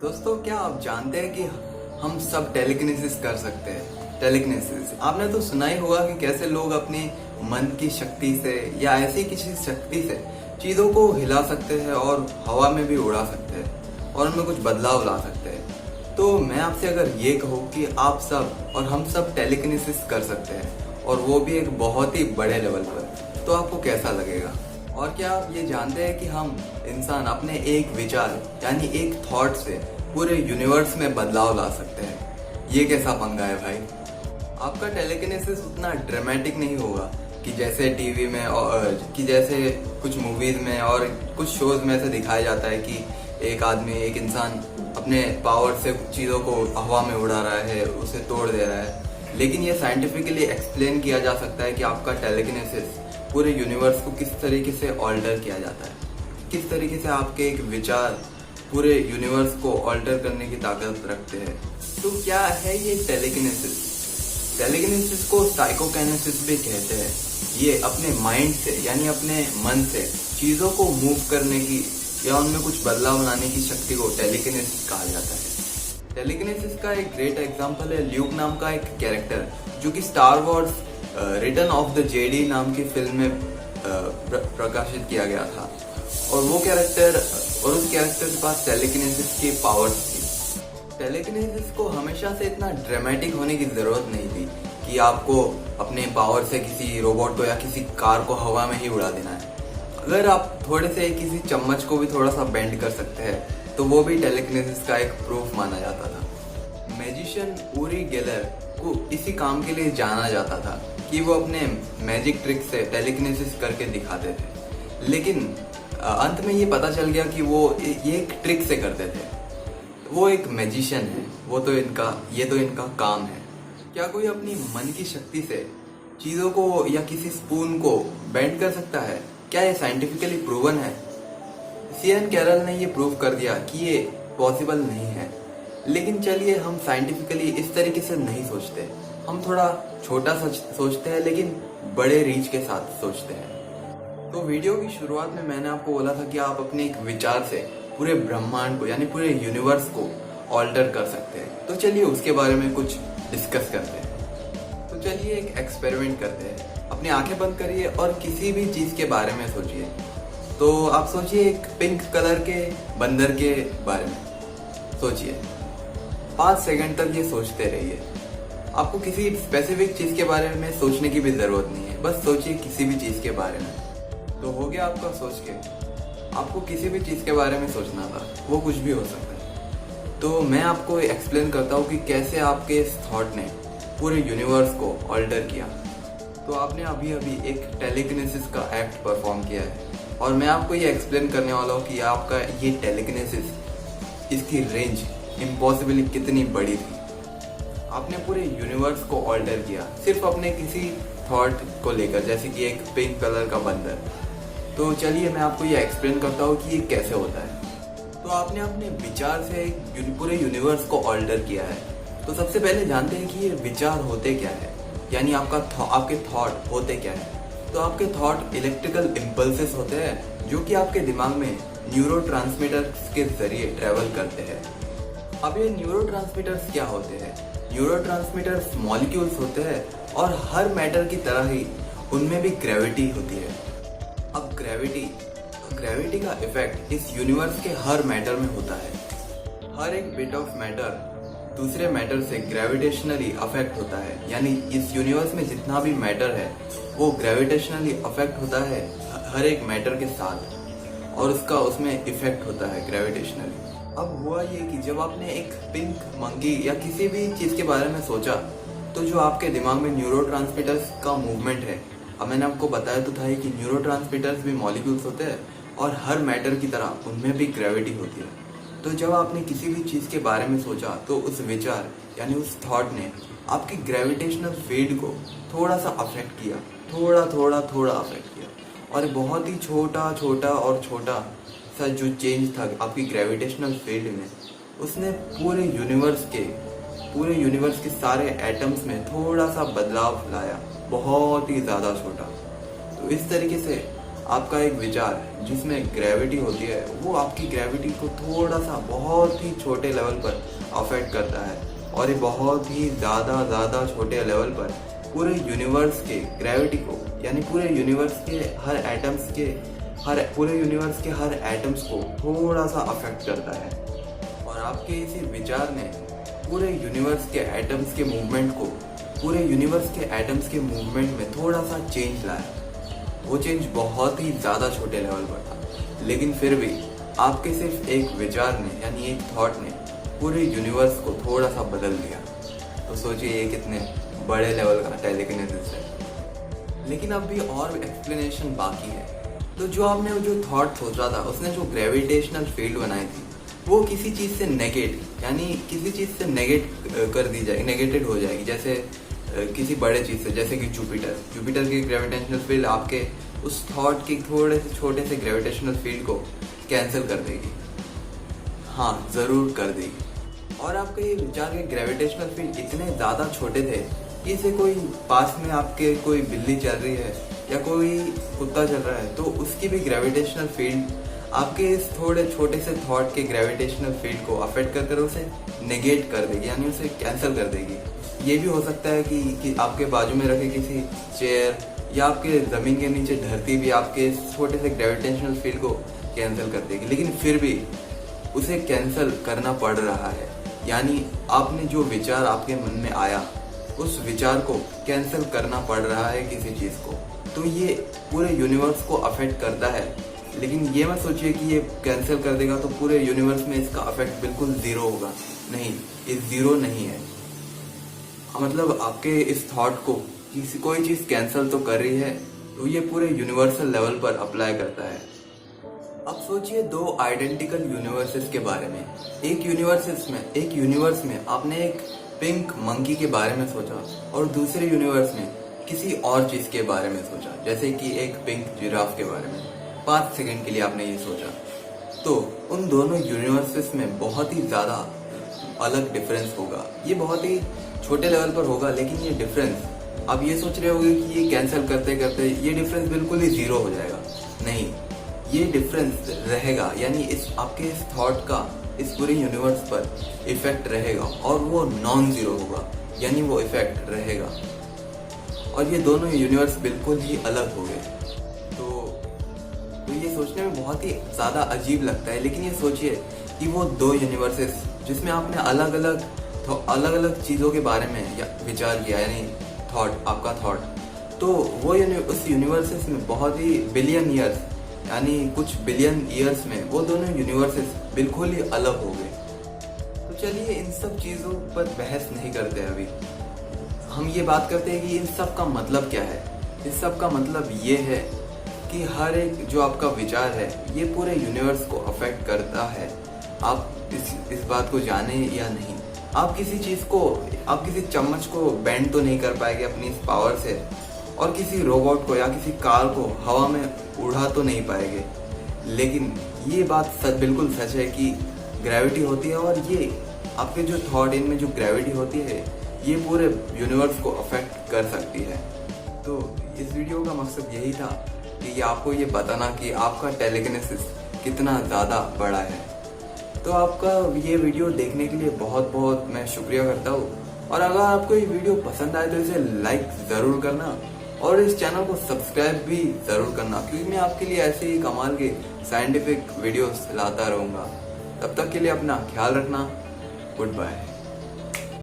दोस्तों, क्या आप जानते हैं कि हम सब टेलीकिनेसिस कर सकते हैं? टेलीकिनेसिस आपने तो सुना ही होगा कि कैसे लोग अपनी मन की शक्ति से या ऐसी किसी शक्ति से चीजों को हिला सकते हैं और हवा में भी उड़ा सकते हैं और उनमें कुछ बदलाव ला सकते हैं। तो मैं आपसे अगर ये कहूँ कि आप सब और हम सब टेलीकिनेसिस कर सकते हैं और वो भी एक बहुत ही बड़े लेवल पर, तो आपको कैसा लगेगा? और क्या आप ये जानते हैं कि हम इंसान अपने एक विचार यानी एक थॉट से पूरे यूनिवर्स में बदलाव ला सकते हैं? ये कैसा पंगा है भाई। आपका टेलीकिनेसिस उतना ड्रामेटिक नहीं होगा कि जैसे टीवी में और कि जैसे कुछ मूवीज में और कुछ शोज में ऐसे दिखाया जाता है कि एक आदमी, एक इंसान अपने पावर से चीज़ों को हवा में उड़ा रहा है, उसे तोड़ दे रहा है। लेकिन ये साइंटिफिकली एक्सप्लेन किया जा सकता है कि आपका टेलीकिनेसिस पूरे यूनिवर्स को किस तरीके से ऑल्टर किया जाता है, किस तरीके से आपके एक विचार पूरे यूनिवर्स को ऑल्टर करने की ताकत रखते हैं। तो क्या है ये टेलीकिनेसिस? टेलीकिनेसिस को साइकोकाइनेसिस भी कहते हैं। ये अपने माइंड से यानी अपने मन से चीजों को मूव करने की या उनमें कुछ बदलाव लाने की शक्ति को टेलीकिनेसिस कहा जाता है। टेलीकिनेसिस का एक ग्रेट एग्जांपल है ल्यूक नाम का एक कैरेक्टर, जो कि star Wars return of the JD नाम की फिल्म में प्रकाशित किया गया था। और वो कैरेक्टर और उस कैरेक्टर के पास टेलीकिनेसिस की पावर्स थी। टेलीकिनेसिस को हमेशा से इतना ड्रामेटिक होने की जरूरत नहीं थी कि आपको अपने पावर से किसी रोबोट को या किसी कार को हवा में ही उड़ा देना है। अगर आप थोड़े से किसी चम्मच को भी थोड़ा सा बेंड कर सकते हैं तो वो भी टेलीकिनेसिस का एक प्रूफ माना जाता था। मैजिशियन ऊरी गेलर को इसी काम के लिए जाना जाता था कि वो अपने मैजिक ट्रिक से टेलीकिनेसिस करके दिखाते थे। लेकिन अंत में ये पता चल गया कि वो ये एक ट्रिक से करते थे। वो एक मैजिशियन है, ये तो इनका काम है। क्या कोई अपनी मन की शक्ति से चीजों को या किसी स्पून को बेंड कर सकता है? क्या ये साइंटिफिकली प्रूवन है? सीएन कैरल ने ये प्रूव कर दिया कि ये पॉसिबल नहीं है। लेकिन चलिए, हम साइंटिफिकली इस तरीके से नहीं सोचते। हम थोड़ा छोटा सोचते हैं, लेकिन बड़े रीच के साथ सोचते हैं। तो वीडियो की शुरुआत में मैंने आपको बोला था कि आप अपने एक विचार से पूरे ब्रह्मांड को यानी पूरे यूनिवर्स को ऑल्टर कर सकते हैं। तो चलिए उसके बारे में कुछ डिस्कस करते हैं। तो चलिए एक एक्सपेरिमेंट करते हैं। अपनी आंखें बंद करिए और किसी भी चीज के बारे में सोचिए। तो आप सोचिए एक पिंक कलर के बंदर के बारे में सोचिए। 5 सेकंड तक ये सोचते रहिए। आपको किसी स्पेसिफिक चीज के बारे में सोचने की भी जरूरत नहीं है, बस सोचिए किसी भी चीज के बारे में। तो हो गया आपका सोच के। आपको किसी भी चीज के बारे में सोचना था, वो कुछ भी हो सकता है। तो मैं आपको एक्सप्लेन करता हूँ कि कैसे आपके इस थॉट ने पूरे यूनिवर्स को ऑल्टर किया। तो आपने अभी अभी एक टेलीकिनेसिस का एक्ट परफॉर्म किया है और मैं आपको ये एक्सप्लेन करने वाला हूँ कि आपका ये टेलीकिनेसिस, इसकी रेंज इम्पॉसिबली कितनी बड़ी थी। आपने पूरे यूनिवर्स को ऑल्टर किया सिर्फ अपने किसी थॉट को लेकर, जैसे कि एक पिंक कलर का बंदर। तो चलिए मैं आपको ये एक्सप्लेन करता हूँ कि ये कैसे होता है। तो आपने अपने विचार से पूरे यूनिवर्स को ऑल्टर किया है। तो सबसे पहले जानते हैं कि ये विचार होते क्या है, यानी आपके थॉट होते क्या है। तो आपके थॉट इलेक्ट्रिकल इम्पल्सेस होते हैं जो कि आपके दिमाग में न्यूरोट्रांसमीटर्स के जरिए ट्रेवल करते हैं। अब ये न्यूरोट्रांसमीटर्स क्या होते हैं? न्यूरोट्रांसमीटर्स मॉलिक्यूल्स होते हैं और हर मैटर की तरह ही उनमें भी ग्रेविटी होती है। अब ग्रेविटी का इफेक्ट इस यूनिवर्स के हर मैटर में होता है। हर एक बिट ऑफ मैटर दूसरे मैटर से ग्रेविटेशनली अफेक्ट होता है, यानी इस यूनिवर्स में जितना भी मैटर है वो ग्रेविटेशनली अफेक्ट होता है हर एक मैटर के साथ, और उसका उसमें इफेक्ट होता है ग्रेविटेशनली। अब हुआ ये कि जब आपने एक पिंक मंकी या किसी भी चीज के बारे में सोचा, तो जो आपके दिमाग में न्यूरोट्रांसमीटर्स का मूवमेंट है, अब मैंने आपको बताया तो था कि न्यूरोट्रांसमीटर्स भी मॉलिक्यूल्स होते हैं और हर मैटर की तरह उनमें भी ग्रेविटी होती है। तो जब आपने किसी भी चीज के बारे में सोचा तो उस विचार यानी उस थॉट ने आपकी ग्रेविटेशनल फील्ड को थोड़ा सा अफेक्ट किया, थोड़ा अफेक्ट किया। और बहुत ही छोटा सा जो चेंज था आपकी ग्रेविटेशनल फील्ड में, उसने पूरे यूनिवर्स के सारे एटम्स में थोड़ा सा बदलाव लाया, बहुत ही ज्यादा छोटा। तो इस तरीके से आपका एक विचार जिसमें ग्रेविटी होती है वो आपकी ग्रेविटी को थोड़ा सा बहुत ही छोटे लेवल पर अफेक्ट करता है, और ये बहुत ही ज़्यादा छोटे लेवल पर पूरे यूनिवर्स के ग्रेविटी को, यानी पूरे यूनिवर्स के हर एटम्स के हर एटम्स को थोड़ा सा अफेक्ट करता है। और आपके इसी विचार ने पूरे यूनिवर्स के एटम्स के मूवमेंट में थोड़ा सा चेंज लाया। वो चेंज बहुत ही ज़्यादा छोटे लेवल पर था, लेकिन फिर भी आपके सिर्फ एक विचार ने, यानी एक थॉट ने पूरे यूनिवर्स को थोड़ा सा बदल दिया। तो सोचिए ये कितने बड़े लेवल का टेलीकिनेसिस है। लेकिन अब भी और एक्सप्लेनेशन बाकी है। तो जो आपने जो थॉट सोचा था, उसने जो ग्रेविटेशनल फील्ड बनाई थी वो किसी चीज़ से नेगेटेड हो जाएगी। जैसे किसी बड़े चीज़ से, जैसे कि जुपिटर की ग्रेविटेशनल फील्ड आपके उस थॉट की थोड़े से छोटे से ग्रेविटेशनल फील्ड को कैंसिल कर देगी। हाँ, ज़रूर कर देगी। और आपके ये विचार के ग्रेविटेशनल फील्ड इतने ज़्यादा छोटे थे कि इसे कोई पास में आपके कोई बिल्ली चल रही है या कोई कुत्ता चल रहा है तो उसकी भी ग्रेविटेशनल फील्ड आपके इस थोड़े छोटे से थॉट के ग्रेविटेशनल फील्ड को अफेक्ट कर उसे नेगेट कर देगी, यानी उसे कैंसिल कर देगी। ये भी हो सकता है कि आपके बाजू में रखे किसी चेयर या आपके ज़मीन के नीचे धरती भी आपके इस छोटे से ग्रेविटेशनल फील्ड को कैंसिल कर देगी, लेकिन फिर भी उसे कैंसिल करना पड़ रहा है। यानी आपने जो विचार आपके मन में आया उस विचार को कैंसिल करना पड़ रहा है किसी चीज़ को। तो ये पूरे यूनिवर्स को अफेक्ट करता है, लेकिन ये मत सोचिए कि ये कैंसिल कर देगा तो पूरे यूनिवर्स में इसका अफेक्ट बिल्कुल ज़ीरो होगा। नहीं, ये ज़ीरो नहीं है। मतलब आपके इस थॉट को कोई चीज़ कैंसिल तो कर रही है तो ये पूरे यूनिवर्सल लेवल पर अप्लाई करता है। अब सोचिए दो आइडेंटिकल यूनिवर्सेस के बारे में। एक यूनिवर्स में आपने एक पिंक मंकी के बारे में सोचा और दूसरे यूनिवर्स में किसी और चीज़ के बारे में सोचा, जैसे कि एक पिंक जिराफ के बारे में। 5 सेकंड के लिए आपने ये सोचा, तो उन दोनों यूनिवर्सेस में बहुत ही ज़्यादा अलग डिफरेंस होगा। ये बहुत ही छोटे लेवल पर होगा, लेकिन ये डिफरेंस आप ये सोच रहे होंगे कि ये कैंसिल करते करते ये डिफरेंस बिल्कुल ही ज़ीरो हो जाएगा। नहीं, ये डिफरेंस रहेगा, यानी आपके इस थॉट का इस पूरे यूनिवर्स पर इफेक्ट रहेगा और वो नॉन ज़ीरो होगा, यानी वो इफेक्ट रहेगा। और ये दोनों यूनिवर्स बिल्कुल ही अलग हो गए। तो ये सोचने में बहुत ही ज़्यादा अजीब लगता है, लेकिन ये सोचिए कि वो दो यूनिवर्सेस जिसमें आपने अलग अलग चीज़ों के बारे में विचार किया, यानी आपका थॉट, तो वो उस यूनिवर्सेस में बहुत ही बिलियन ईयर्स, यानी कुछ बिलियन ईयर्स में वो दोनों यूनिवर्सेस बिल्कुल ही अलग हो गए। तो चलिए इन सब चीज़ों पर बहस नहीं करते अभी। हम ये बात करते हैं कि इन सब का मतलब क्या है। इस सब का मतलब ये है कि हर एक जो आपका विचार है ये पूरे यूनिवर्स को अफेक्ट करता है। आप इस बात को जाने या नहीं, आप किसी चम्मच को बेंड तो नहीं कर पाएंगे अपनी इस पावर से, और किसी रोबोट को या किसी कार को हवा में उड़ा तो नहीं पाएंगे। लेकिन ये बात बिल्कुल सच है कि ग्रेविटी होती है, और ये आपके जो थॉट, इनमें जो ग्रेविटी होती है ये पूरे यूनिवर्स को अफेक्ट कर सकती है। तो इस वीडियो का मकसद यही था कि आपको ये बताना कि आपका टेलीकिनेसिस कितना ज़्यादा बड़ा है। तो आपका ये वीडियो देखने के लिए बहुत बहुत मैं शुक्रिया करता हूँ। और अगर आपको ये वीडियो पसंद आए तो इसे लाइक ज़रूर करना और इस चैनल को सब्सक्राइब भी ज़रूर करना, क्योंकि मैं आपके लिए ऐसे ही कमाल के साइंटिफिक वीडियोस लाता रहूँगा। तब तक के लिए अपना ख्याल रखना। Good bye.